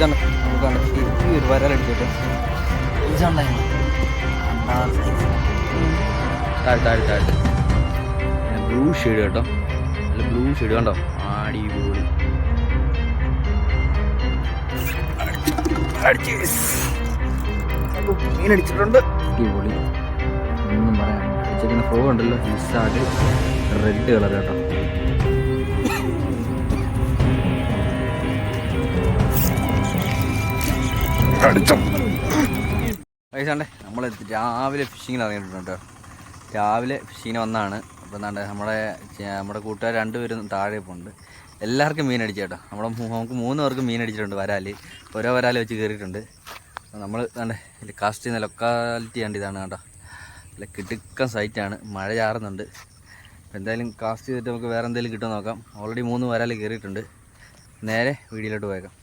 നമുക്ക് ഒരു വരലടിച്ചിട്ട് താഴെ ബ്ലൂ ഷെയ്ഡ് കേട്ടോ, നല്ല ബ്ലൂ ഷെയ്ഡ് കണ്ടോ, അടിപൊളി. മീനടിച്ചിട്ടുണ്ട്, അടിപൊളി, ഒന്നും പറയാൻ. അടിച്ചിരിക്കുന്ന ഫ്രോ ഉണ്ടല്ലോ, ലിസാർഡ് റെഡ് കളർ കേട്ടോ. പൈസണ്ടേ നമ്മൾ രാവിലെ ഫിഷിങ്ങിന് ഇറങ്ങിയിട്ടുണ്ട് കേട്ടോ. രാവിലെ ഫിഷിങ്ങിന് വന്നാണ്. അപ്പോൾ എന്താണ്ട് നമ്മുടെ കൂട്ടുകാർ രണ്ടുപേരും താഴെ ഇപ്പോൾ ഉണ്ട്. എല്ലാവർക്കും മീൻ അടിച്ചു കേട്ടോ. നമുക്ക് 3 പേർക്ക് മീൻ അടിച്ചിട്ടുണ്ട്. വരാൽ ഓരോ വരാൽ വെച്ച് കയറിയിട്ടുണ്ട്. നമ്മൾ കണ്ടേ കാസ്റ്റ് ചെയ്യുന്ന ലൊക്കാലിറ്റി കണ്ട് ഇതാണ് കേട്ടോ. നല്ല കിടുക്കൻ സൈറ്റാണ്, മഴ ചാറുന്നുണ്ട്. എന്തായാലും കാസ്റ്റ് ചെയ്തിട്ട് നമുക്ക് വേറെ എന്തെങ്കിലും കിട്ടുമെന്ന് നോക്കാം. ഓൾറെഡി 3 വരാൽ കയറിയിട്ടുണ്ട്. നേരെ വീഡിയോയിലോട്ട് പോയേക്കാം.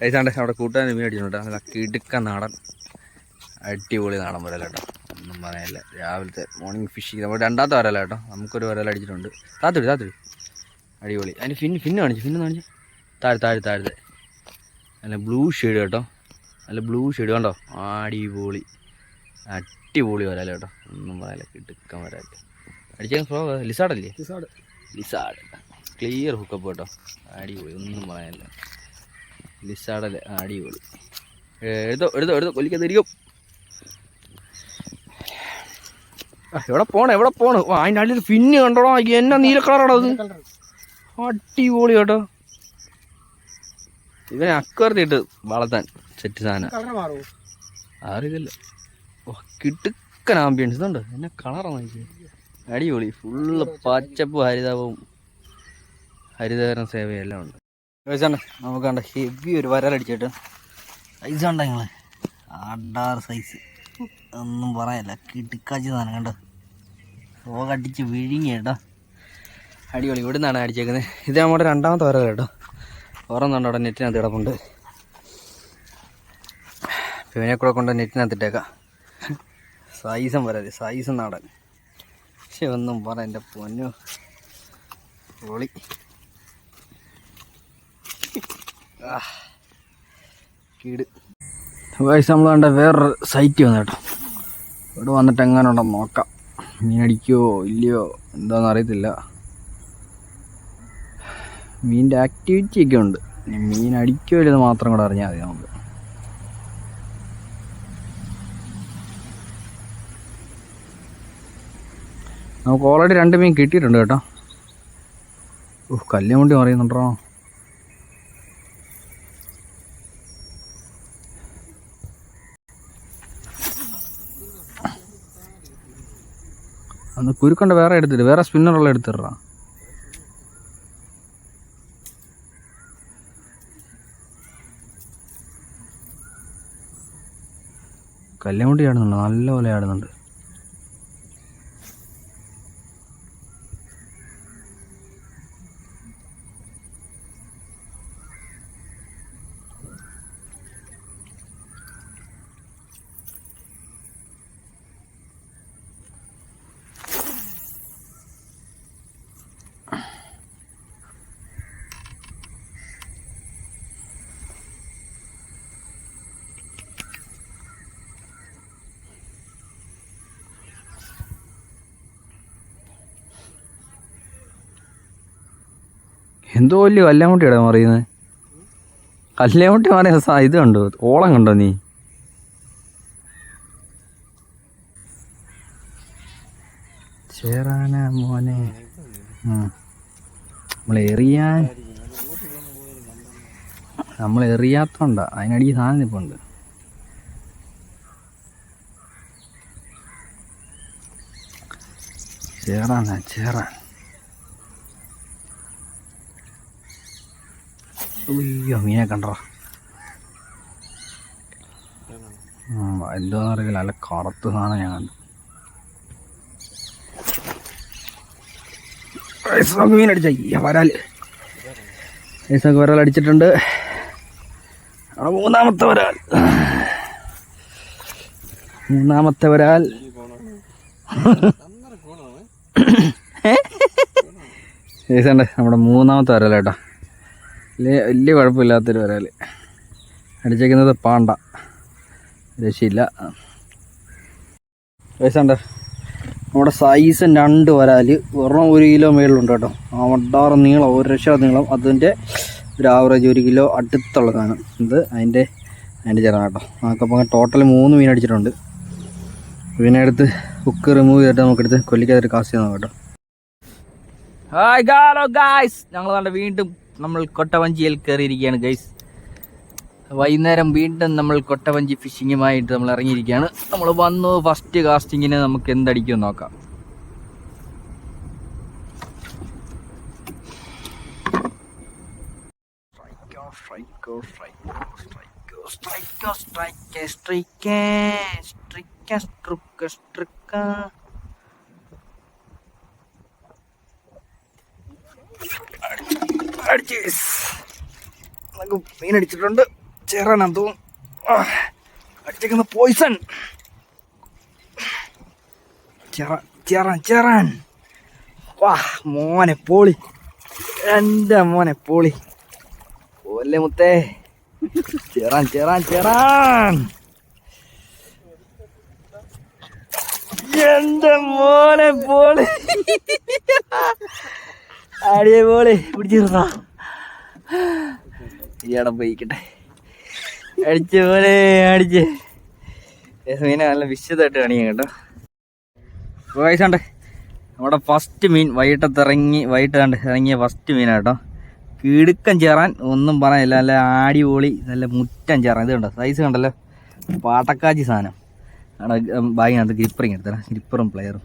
ഏതാണ്ട് അവിടെ കൂട്ടാൻ മീൻ അടിച്ചിട്ടുണ്ട്. നല്ല കിടുക്കൻ നാടൻ, അടിപൊളി നാടൻ വരല കേട്ടോ, ഒന്നും പറയാനില്ല. രാവിലത്തെ മോർണിംഗ് ഫിഷിങ് നമ്മൾ രണ്ടാമത്തെ വരല കേട്ടോ. നമുക്കൊരു വരല അടിച്ചിട്ടുണ്ട്. താത്തൊടി അടിപൊളി. അതിന് ഫിന്ന് കാണിച്ചു താഴത്തെ നല്ല ബ്ലൂ ഷെയ്ഡ് കേട്ടോ, നല്ല ബ്ലൂ ഷെയ്ഡ് കണ്ടോ, അടിപൊളി വരല കേട്ടോ, ഒന്നും പറയാനില്ല. കിടുക്കൻ വരല അടിച്ച ഫ്രോ ലിസാർഡല്ലേ, ലിസാർഡ് ക്ലിയർ ഹുക്കപ്പ് കേട്ടോ, അടിപൊളി, ഒന്നും പറയാനില്ല. ലിസാർഡല്ലേ, അടിപൊളി. എടുത്തോ കൊല്ലിക്കത്തിരിക്കും. എവിടെ പോണേ അതിൻ്റെ അടിയിൽ ഫിന്ന് കണ്ടോടാ, എന്നാ നീല കളറാണോ അത്, അടിപൊളി കേട്ടോ. ഇവനെ അക്വറിയിട്ട് വളർത്താൻ സെറ്റ് സാധനം അറിയില്ല. കിടുക്കൻ ആംബിയൻസ് ഇതുണ്ട്, എന്നെ കളറാണ്, അടിപൊളി. ഫുള്ള് പച്ചപ്പ് ഹരിതകരണ സേവയെല്ലാം ഉണ്ട്. നമുക്ക് കണ്ട ഹെവി ഒരു വരലടിച്ചിട്ട് സൈസ് കണ്ട ഞങ്ങള് അടാറ് സൈസ്, ഒന്നും പറയാനില്ല. കിടുക്കാച്ചി സാധനം കണ്ടോ, കടിച്ച് വിഴുങ്ങി കേട്ടോ, അടിപൊളി. ഇവിടെ നിന്നാണ് അടിച്ചേക്കുന്നത്. ഇത് നമ്മുടെ രണ്ടാമത്തെ വരല കേട്ടോ. ഓരോന്നുണ്ട് അവിടെ നെറ്റിനകത്ത് കിടപ്പുണ്ട്. ഇവനെ കൂടെ കൊണ്ട് നെറ്റിനകത്ത് ഇട്ടേക്കാം. സൈസും വരാതെ, സൈസും നാടൻ. പക്ഷെ ഒന്നും പറ എൻ്റെ പൊന്നു പൊളി. കീട് വയസ്സ് നമ്മൾ കണ്ട വേറൊരു സൈറ്റ് വന്നു കേട്ടോ. ഇവിടെ വന്നിട്ട് എങ്ങനെ ഉണ്ടെന്ന് നോക്കാം. മീനടിക്കുമോ ഇല്ലയോ എന്താണെന്ന് അറിയത്തില്ല. മീനിൻ്റെ ആക്ടിവിറ്റി ഒക്കെ ഉണ്ട്. മീൻ അടിക്കുമോ ഇല്ലെന്ന് മാത്രം കൂടെ അറിഞ്ഞാൽ മതി നമുക്ക്. നമുക്ക് ഓൾറെഡി 2 മീൻ കിട്ടിയിട്ടുണ്ട് കേട്ടോ. കല്ലുമുണ്ടി മറിയുന്നുണ്ടോ. അന്ന് കുരുക്കണ്ട വേറെ എടുത്തിട്ട് വേറെ സ്പിന്നറുള്ള എടുത്തിടാ. കല്ലുമുണ്ടി ആടുന്നുണ്ട്, നല്ലപോലെ ആടുന്നുണ്ട്. എന്തോ വലിയ കല്ലാമുട്ടിയാടാ മറിയുന്നത്. കല്ലാമുട്ടി മറിയ ഇത് കണ്ടോ, ഓളം കണ്ടോ നീ? ചേറാന മോനെ, നമ്മൾ എറിയാത്തോണ്ടാ, അതിനടിക്ക് സാധനം ഇപ്പം ഉണ്ട്. ചേറാൻ അയ്യോ മീനെ കണ്ടോ, എന്തോന്ന് അറിയില്ല, നല്ല കറുത്ത് സാധനം ഞാൻ കണ്ടു. മീനടിച്ച വരാൽ ഐസൊക്കെ വരാൽ അടിച്ചിട്ടുണ്ട്. അവിടെ 3ാമത്തെ വരാൽ. മൂന്നാമത്തെ വരാൽ. ഏതാണ്ട് നമ്മുടെ മൂന്നാമത്തെ വരാൽ കേട്ടോ. വലിയ കുഴപ്പമില്ലാത്തൊരു വരാൽ. അടിച്ചേക്കുന്നത് പാണ്ട, രക്ഷയില്ല. ഏതാണ്ട് നമ്മുടെ സൈസ് 2 വരാൽ. ഒരെണ്ണം 1 കിലോ മേളിലുണ്ട് കേട്ടോ. വട്ടാറ് നീളം, 1 ലക്ഷം നീളം. അതിൻ്റെ ഒരു ആവറേജ് 1 കിലോ അടുത്തുള്ളതാണ് ഇത്. അതിൻ്റെ ചേർന്ന് കേട്ടോ. നമുക്കപ്പോൾ ടോട്ടൽ 3 മീൻ അടിച്ചിട്ടുണ്ട്. പിന്നെ എടുത്ത് ഹുക്ക് റിമൂവ് ചെയ്തിട്ട് നമുക്കെടുത്ത് കൊല്ലിക്കാതൊരു കാസ്റ്റ് ചെയ്യാം കേട്ടോ. ഹായ് ഹലോ ഗായ്സ്, ഞങ്ങൾ കണ്ട വീണ്ടും നമ്മൾ കൊട്ടവഞ്ചിയിൽ കയറിയിരിക്കുകയാണ് ഗൈസ്. വൈകുന്നേരം വീണ്ടും നമ്മൾ കൊട്ടവഞ്ചി ഫിഷിങ്ങുമായിട്ട് നമ്മൾ ഇറങ്ങിയിരിക്കുകയാണ്. നമ്മൾ വന്നു ഫസ്റ്റ് കാസ്റ്റിങ്ങിന് നമുക്ക് എന്തടിക്കുമെന്ന് നോക്കാം. മീനടിച്ചിട്ടുണ്ട്. ചേറാനാന്ന് തോന്നുന്നു. അടിച്ചേക്കുന്ന പോയിസൺ. ചേറാൻ. വാ മോനെ പോളി, എൻ്റെ മോനെ പോളി. ഓല്ലേ മുത്തേ. ചേറാൻ. എൻ്റെ മോനെ പോളി. അടിയെ പോളി പിടിച്ചിരുന്നാ. ഈയിടെ പോയിക്കട്ടെ. അടിച്ച് പോലെ അടിച്ച് മീനെ നല്ല വിശദമായിട്ട് കാണിക്കാം കേട്ടോ. വയസ്സാണ്ട് നമ്മുടെ ഫസ്റ്റ് മീൻ വൈകിട്ട് ഇറങ്ങിയ ഫസ്റ്റ് മീനാട്ടോ. കിടുക്കൻ ചേറാൻ, ഒന്നും പറയാനില്ല. നല്ല അടിപൊളി, നല്ല മുറ്റൻ ചേറാൻ. ഇത് കണ്ടോ, സൈസ് കണ്ടല്ലോ, പാട്ടക്കാച്ചി സാധനം. അവിടെ ബാഗിനകത്ത് ഗ്രിപ്പറിങ് എടുത്തരാം, ഗ്രിപ്പറും പ്ലെയറും.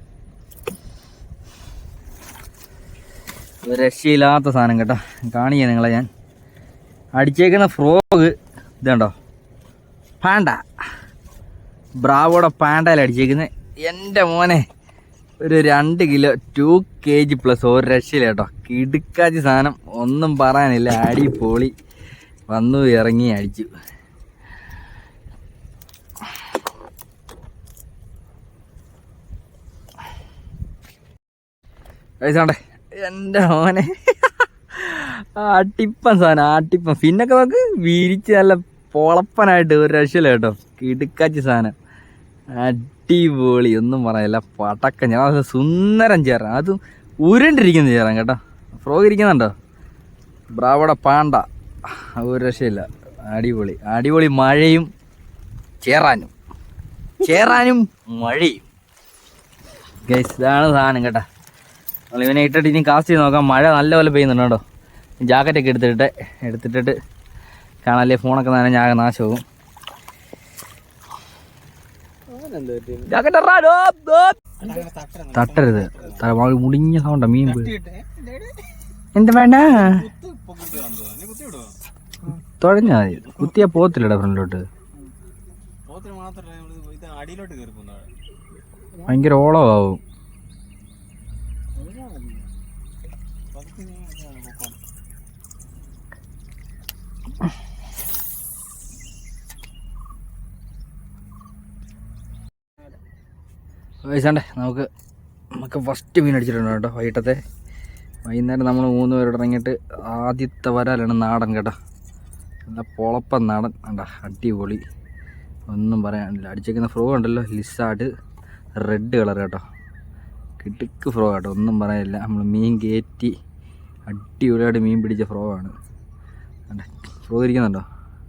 ഒരു രക്ഷയില്ലാത്ത സാധനം കേട്ടോ. കാണിക്കാം നിങ്ങളെ ഞാൻ. അടിച്ചേക്കുന്ന ഫ്രോഗ് ഇതുണ്ടോ, പാണ്ട, ബ്രാവോടെ പാണ്ടയിൽ അടിച്ചേക്കുന്നത്. എൻ്റെ മോനെ ഒരു 2 കിലോ 2 kg പ്ലസ്. ഒരു രക്ഷയില്ല കേട്ടോ. കിടുക്കാച്ചി സാധനം, ഒന്നും പറയാനില്ല. അടിപൊളി. വന്നു ഇറങ്ങി അടിച്ചു. കഴിച്ചാണ്ടേ എൻ്റെ മോനെ. ആട്ടിപ്പൻ സാധനം, ആട്ടിപ്പൻ. പിന്നൊക്കെ നമുക്ക് വിരിച്ച് നല്ല പൊളപ്പനായിട്ട് ഒരു രക്ഷയില്ല കേട്ടോ. കിടുക്കാച്ചി സാധനം, അടിപൊളി, ഒന്നും പറയാനില്ല. പടക്കം ഞാൻ സുന്ദരം ചേരാൻ, അതും ഉരുണ്ടിരിക്കുന്ന ചേരാൻ കേട്ടോ. ഫ്രോഗ് ഇരിക്കുന്നുണ്ടോ, ബ്രാവോടെ പാണ്ട. ഒരു രക്ഷയില്ല. അടിപൊളി. മഴയും ചേറാനും മഴയും. ഗൈസ്, ഇതാണ് സാധനം കേട്ടോ. നമ്മളിവനെ ഇട്ടിട്ട് ഇനി കാസ്റ്റ് ചെയ്ത് നോക്കാം. മഴ നല്ലപോലെ പെയ്യുന്നുണ്ട് കേട്ടോ. ജാക്കറ്റൊക്കെ എടുത്തിട്ടിട്ട് കാണാല്ലേ, ഫോണൊക്കെ നനഞ്ഞാകെ നാശവും. തട്ടരുത്, മുടിഞ്ഞ സൗണ്ടാ മീൻ. എന്താ വേണ്ട, തുഴഞ്ഞാ മതി. കുത്തിയാ പോത്തില്ലടാ ഫ്രണ്ടിലോട്ട്. ഭയങ്കര ഓളമാവും. വയസ്സാണ്ടേ നമുക്ക് ഫസ്റ്റ് മീൻ അടിച്ചിട്ടുണ്ട് കേട്ടോ. വൈകുന്നേരം നമ്മൾ 3 പേരോട് ഇറങ്ങിയിട്ട് ആദ്യത്തെ വരാലാണ് നാടൻ കേട്ടോ. നല്ല പൊളപ്പൻ നാടൻ കണ്ടാ, അടിപൊളി, ഒന്നും പറയാനില്ല. അടിച്ചേക്കുന്ന ഫ്രോ ഉണ്ടല്ലോ, ലിസാർഡ് റെഡ് കളർ കേട്ടോ. കിടുക്ക് ഫ്രോ കേട്ടോ, ഒന്നും പറയാനില്ല. നമ്മൾ മീൻ കയറ്റി അടിപൊളിയായിട്ട് മീൻ പിടിച്ച ഫ്രോ ആണ്. ഫ്രോ ഇരിക്കുന്നുണ്ടോ,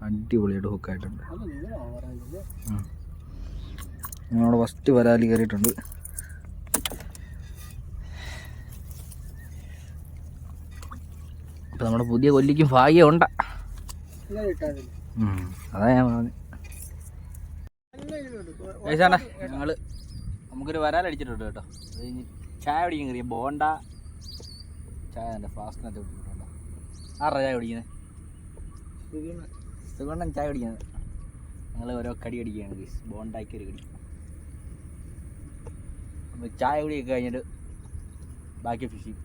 അടിപൊളിയായിട്ട് ഹുക്കായിട്ടുണ്ട്. ഞങ്ങളവിടെ ഫസ്റ്റ് വരാലി കയറിയിട്ടുണ്ട്. ഇപ്പം നമ്മുടെ പുതിയ കൊല്ലിക്കും ഭാഗ്യമുണ്ട. അതാ ഞാൻ പറഞ്ഞത്. നമുക്കൊരു വരാലടിച്ചിട്ടുണ്ട് കേട്ടോ. അത് കഴിഞ്ഞ് ചായ കുടിക്കാൻ കയറിയ ബോണ്ട ചായ എൻ്റെ ഫ്ലാസ്കിനകത്ത് കുടിച്ചിട്ടുണ്ടോ. ആരുടെ ചായ കുടിക്കുന്നത്? സുഗണ്ണൻ ചായ കുടിക്കുന്നത്. ഞങ്ങൾ ഓരോ കടി അടിക്കുകയാണ്. ബോണ്ടാക്കി ഒരു കടി. ചായ കുടിയൊക്കെ കഴിഞ്ഞിട്ട് ബാക്കി ഫിഷിങ്.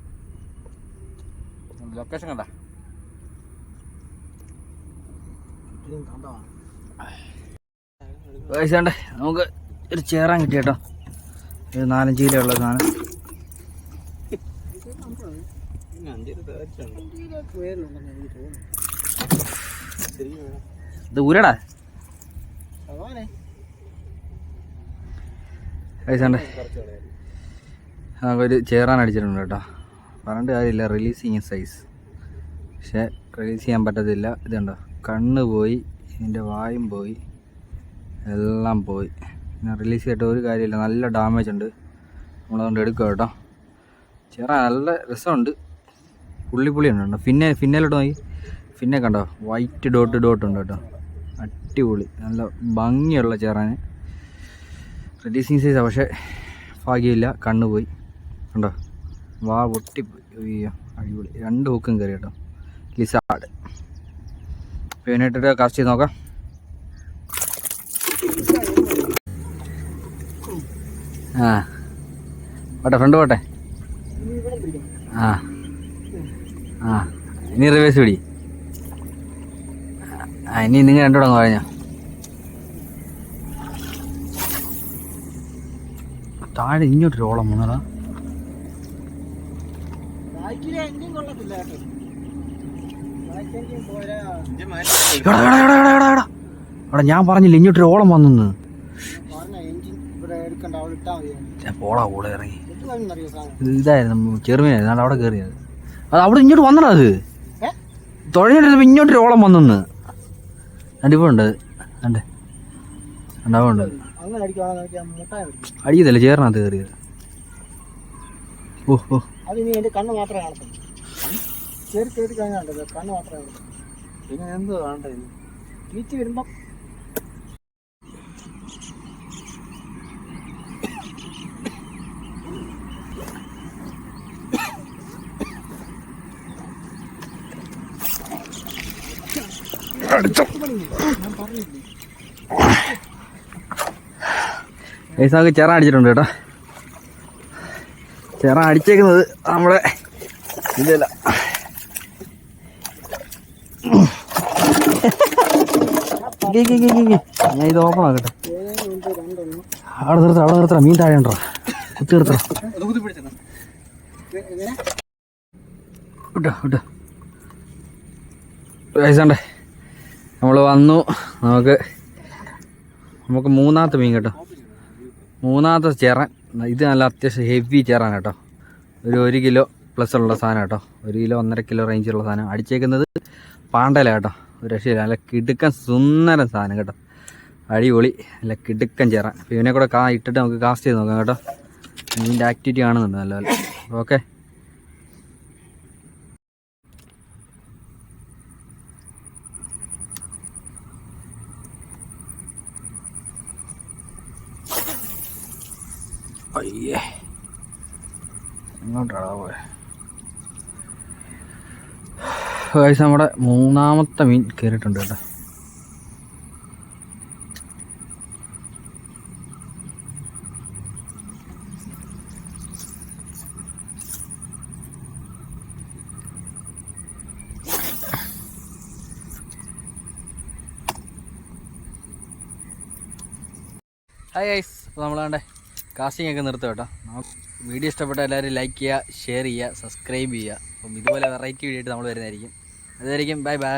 ലൊക്കേഷൻ കണ്ട നമുക്ക് ഒരു ചേറാൻ കിട്ടി കേട്ടോ. ഒരു 4-5 കിലോ ഉള്ള സാധനം. ഇത് ഊരടാ കഴിച്ചണ്ടേ. ഒരു ചേറാൻ അടിച്ചിട്ടുണ്ട് കേട്ടോ. പറഞ്ഞിട്ട് കാര്യമില്ല, റിലീസിങ് സൈസ്. പക്ഷെ റിലീസ് ചെയ്യാൻ പറ്റത്തില്ല. ഇതുണ്ടോ, കണ്ണ് പോയി, ഇതിൻ്റെ വായും പോയി, എല്ലാം പോയി. പിന്നെ റിലീസ് ചെയ്തിട്ട് ഒരു കാര്യമില്ല, നല്ല ഡാമേജ് ഉണ്ട്. നമ്മളതുകൊണ്ട് എടുക്കുക കേട്ടോ. ചേറാൻ നല്ല രസമുണ്ട്, പുള്ളിയുണ്ട്. ഫിന്നയിലോട്ട് നോക്കി, പിന്നെ കണ്ടോ വൈറ്റ് ഡോട്ട് ഉണ്ട് കേട്ടോ. അടിപൊളി, നല്ല ഭംഗിയുള്ള ചേറാൻ. റിലീസിങ് സൈസാണ്, പക്ഷേ ഭാഗ്യമില്ല, കണ്ണ് പോയി. കണ്ടോ, വാ പൊട്ടിപ്പോയി. അയ്യോ അടിപൊളി, 2 ഹൂക്കും കയറി കേട്ടോ. ലിസാർഡ്. പിന്നെ ഇട്ടിട്ട് കാസ്റ്റ് ചെയ്ത് നോക്കാം. പോട്ടെ, ഫ്രണ്ട് പോട്ടെ. ഇനി റിവേഴ്സ് പിടി. ഇനി നിങ്ങൾ രണ്ടോടങ്ങ് പറഞ്ഞോ. താഴെ ഇങ്ങോട്ടൊരു ഓളം വന്നടാ. എടാ ഞാൻ പറഞ്ഞില്ല ഇങ്ങോട്ടൊരു ഓളം വന്നെന്ന്. പോടാ കൂടെ ഇറങ്ങി. ഇതായിരുന്നു ചെറുമീനായിരുന്നു അവിടെ കയറിയത്. അത് അവിടെ ഇങ്ങോട്ട് വന്നടാ. അത് തുഴഞ്ഞിട്ട് ഇങ്ങോട്ടൊരു ഓളം വന്നെന്ന്. അടിപ്പുണ്ട് അണ്ടേ ഉണ്ടാവുണ്ട്. അടിക്കത്തില്ല, ചേറിനകത്ത് കയറിയത്. ഓഹോ, കണ്ണ് മാത്രമേ കാണത്തുള്ളൂ. കയറി കഴിഞ്ഞാൽ കണ്ണ് മാത്രമേ കാണത്തുള്ളൂ. പിന്നെ എന്തോ കാണണ്ടേ തിരിച്ച് വരുമ്പം ഏസാക്ക് ചേറാൻ അടിച്ചിട്ടുണ്ട് കേട്ടോ. ചേറാൻ അടിച്ചേക്കുന്നത് നമ്മുടെ ഇതല്ല. ഞാൻ ഇത് ഓപ്പൺ ആക്കട്ടെ. അവിടെ നിർത്തണം. മീൻ താഴെ ഉണ്ടോ? കുത്തി നിർത്തണം. വിട്ടോ ഏസാണ്ടേ നമ്മൾ വന്നു. നമുക്ക് 3ാമത്തെ മീൻ കേട്ടോ. 3ാമത്തെ ചേറാൻ. ഇത് നല്ല അത്യാവശ്യം ഹെവി ചേറാൻ കേട്ടോ. ഒരു 1 കിലോ പ്ലസ് ഉള്ള സാധനം കേട്ടോ. 1 കിലോ 1.5 കിലോ റേഞ്ചുള്ള സാധനം. അടിച്ചേക്കുന്നത് പാണ്ടല കേട്ടോ. ഒരു രക്ഷയില്ല, നല്ല കിടുക്കൻ സുന്ദരം സാധനം കേട്ടോ. അടിപൊളി, നല്ല കിടുക്കൻ ചേറാൻ. അപ്പോൾ ഇവനെ കൂടെ ഇട്ടിട്ട് നമുക്ക് കാസ്റ്റ് ചെയ്ത് നോക്കാം കേട്ടോ. ഇതിൻ്റെ ആക്ടിവിറ്റി കാണുന്നുണ്ട് നല്ല. ഓക്കെ, അയ്യേ എങ്ങോട്ടാണോ പോയെ? നമ്മുടെ 3ാമത്തെ മീൻ കയറിയിട്ടുണ്ട് കേട്ടോ. ഹായ് ഗൈസ്, അപ്പോൾ നമ്മളാണ്ടേ കാസ്റ്റിംഗ് ഒക്കെ നിർത്തും കേട്ടോ. വീഡിയോ ഇഷ്ടപ്പെട്ട എല്ലാവരും ലൈക്ക് ചെയ്യുക, ഷെയർ ചെയ്യുക, സബ്സ്ക്രൈബ് ചെയ്യുക. അപ്പം ഇതുപോലെ വെറൈറ്റി വീഡിയോ ആയിട്ട് നമ്മൾ വരുന്നതായിരിക്കും. അതുവരെയും ബൈ ബൈ.